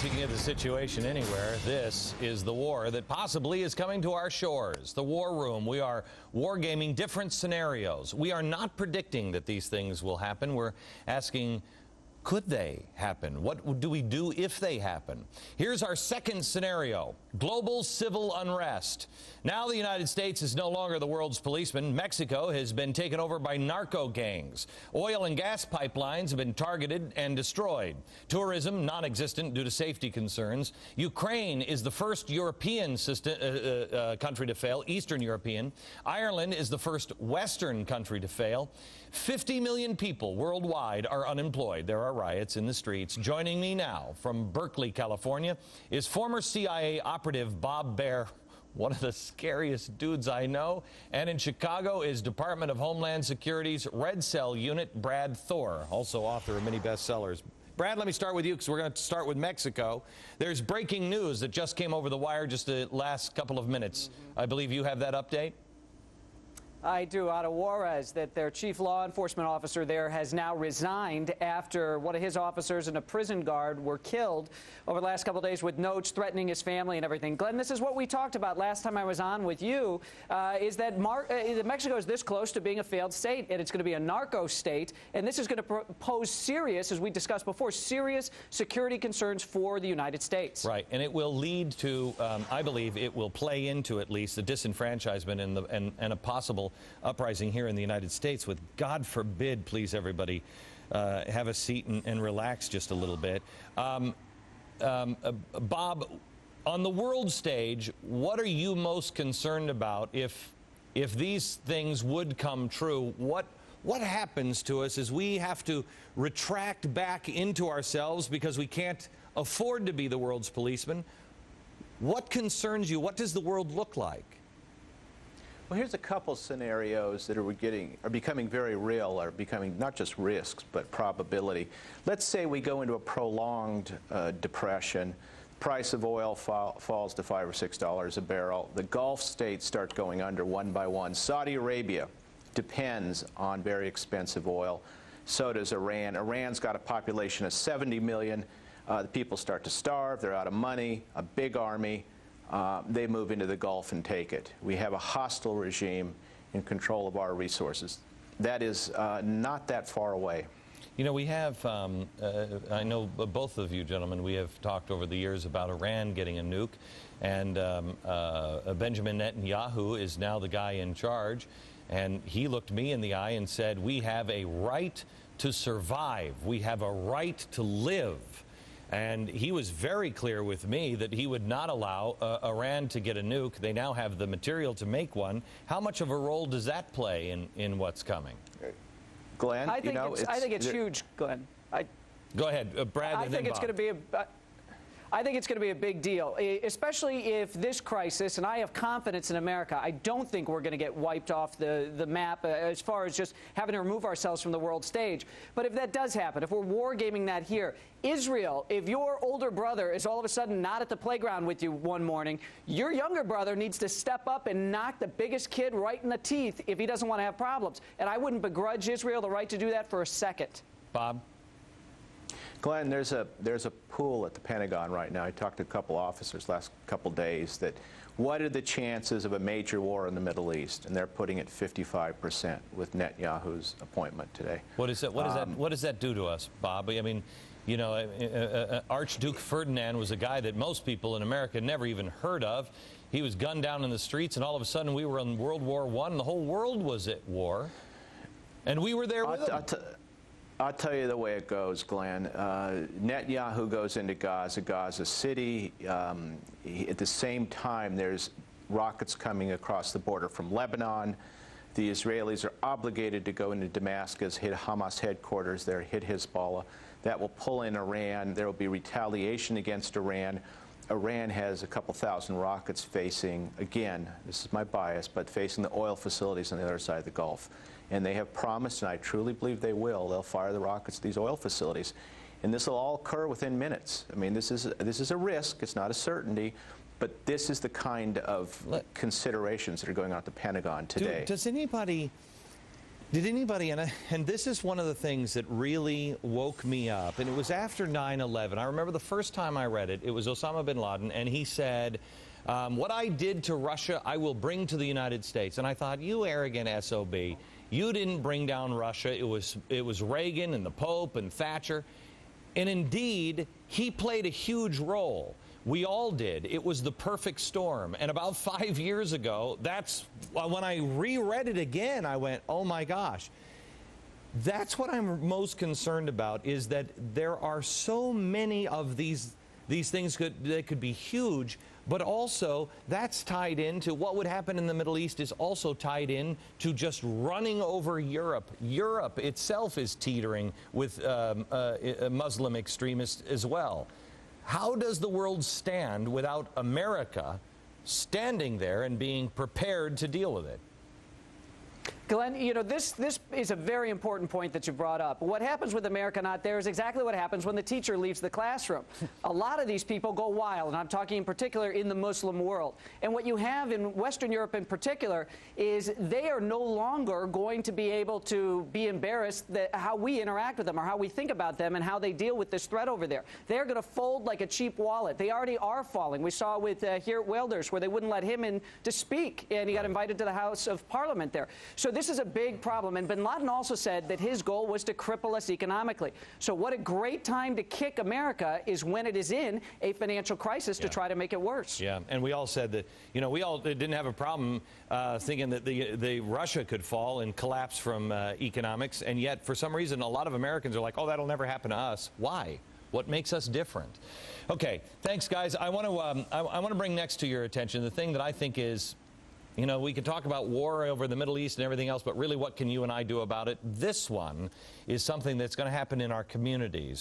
Speaking of the situation anywhere, this is the war that possibly is coming to our shores. The War Room. We are wargaming different scenarios. We are not predicting that these things will happen. We're asking, could they happen? What do we do if they happen? Here's our second scenario: global civil unrest. Now the United States is no longer the world's policeman. Mexico has been taken over by narco gangs. Oil and gas pipelines have been targeted and destroyed. Tourism non-existent due to safety concerns. Ukraine is the first European country to fail, Eastern European. Ireland is the first Western country to fail. 50 million people worldwide are unemployed. There are riots in the streets. Joining me now from Berkeley, California, is former CIA operative Bob Baer, one of the scariest dudes I know. And in Chicago is Department of Homeland Security's Red Cell Unit, Brad Thor, also author of many bestsellers. Brad, let me start with you because we're going to start with Mexico. There's breaking news that just came over the wire just the last couple of minutes. I believe you have that update? I do. Out of Juarez, that their chief law enforcement officer there has now resigned after one of his officers and a prison guard were killed over the last couple of days with notes threatening his family and everything. Glenn, this is what we talked about last time I was on with you, is that Mexico is this close to being a failed state, and it's going to be a narco state, and this is going to pose serious, as we discussed before, serious security concerns for the United States. Right, and it will lead to, I believe, it will play into at least the disenfranchisement and a possible uprising here in the United States with, God forbid, please everybody, have a seat and relax just a little bit. Bob, on the world stage, what are you most concerned about if these things would come true? What happens to us as we have to retract back into ourselves because we can't afford to be the world's policeman? What concerns you? What does the world look like? Well, here's a couple scenarios that are becoming very real, are becoming not just risks, but probability. Let's say we go into a prolonged depression. Price of oil falls to $5 or $6 a barrel. The Gulf states start going under one by one. Saudi Arabia depends on very expensive oil. So does Iran. Iran's got a population of 70 million. The people start to starve. They're out of money, a big army. They move into the Gulf and take it. We have a hostile regime in control of our resources. That is not that far away. You know, we have, I know both of you gentlemen, we have talked over the years about Iran getting a nuke, and Benjamin Netanyahu is now the guy in charge, and he looked me in the eye and said, we have a right to survive. We have a right to live. And he was very clear with me that he would not allow Iran to get a nuke. They now have the material to make one. How much of a role does that play in what's coming? Glenn, I think it's huge, Glenn. Go ahead, Brad. I think it's going to be I think it's going to be a big deal, especially if this crisis, and I have confidence in America, I don't think we're going to get wiped off the map as far as just having to remove ourselves from the world stage. But if that does happen, if we're wargaming that here, Israel, if your older brother is all of a sudden not at the playground with you one morning, your younger brother needs to step up and knock the biggest kid right in the teeth if he doesn't want to have problems. And I wouldn't begrudge Israel the right to do that for a second. Bob? Glenn, there's a pool at the Pentagon right now. I talked to a couple officers last couple days that what are the chances of a major war in the Middle East? And they're putting it 55% with Netanyahu's appointment today. What does that do to us, Bob? I mean, you know, Archduke Ferdinand was a guy that most people in America never even heard of. He was gunned down in the streets, and all of a sudden we were in World War I, and the whole world was at war. And we were there with him. I'll tell you the way it goes, Glenn. Netanyahu goes into Gaza City. At the same time, there's rockets coming across the border from Lebanon. The Israelis are obligated to go into Damascus, hit Hamas headquarters there, hit Hezbollah. That will pull in Iran. There will be retaliation against Iran. Iran has a couple thousand rockets facing, again, this is my bias, but facing the oil facilities on the other side of the Gulf. And they have promised, and I truly believe they will, they'll fire the rockets at these oil facilities. And this will all occur within minutes. I mean, this is a risk. It's not a certainty. But this is the kind of considerations that are going on at the Pentagon today. Does anybody Did anybody, and this is one of the things that really woke me up, and it was after 9/11. I remember the first time I read it, it was Osama bin Laden, and he said, what I did to Russia, I will bring to the United States. And I thought, you arrogant SOB, you didn't bring down Russia. It was Reagan and the Pope and Thatcher. And indeed, he played a huge role. We all did. It was the perfect storm. And about 5 years ago, that's when I reread it again, I went, oh my gosh. That's what I'm most concerned about, is that there are so many of these things that could be huge, but also that's tied into what would happen in the Middle East is also tied in to just running over Europe. Europe itself is teetering with Muslim extremists as well. How does the world stand without America standing there and being prepared to deal with it? Glenn, you know, this is a very important point that you brought up. What happens with America not there is exactly what happens when the teacher leaves the classroom. A lot of these people go wild, and I'm talking in particular in the Muslim world. And what you have in Western Europe in particular is they are no longer going to be able to be embarrassed that how we interact with them or how we think about them and how they deal with this threat over there. They're going to fold like a cheap wallet. They already are falling. We saw with here at Wilders where they wouldn't let him in to speak, and he got invited to the House of Parliament there. So this is a big problem, and bin Laden also said that his goal was to cripple us economically. So what a great time to kick America is when it is in a financial crisis to try to make it worse. Yeah, and we all said that, you know, we all didn't have a problem thinking that the Russia could fall and collapse from economics, and yet for some reason a lot of Americans are like, oh, that'll never happen to us. Why? What makes us different? Okay, thanks, guys. I want to bring next to your attention the thing that I think is, you know, we can talk about war over the Middle East and everything else, but really what can you and I do about it? This one is something that's going to happen in our communities.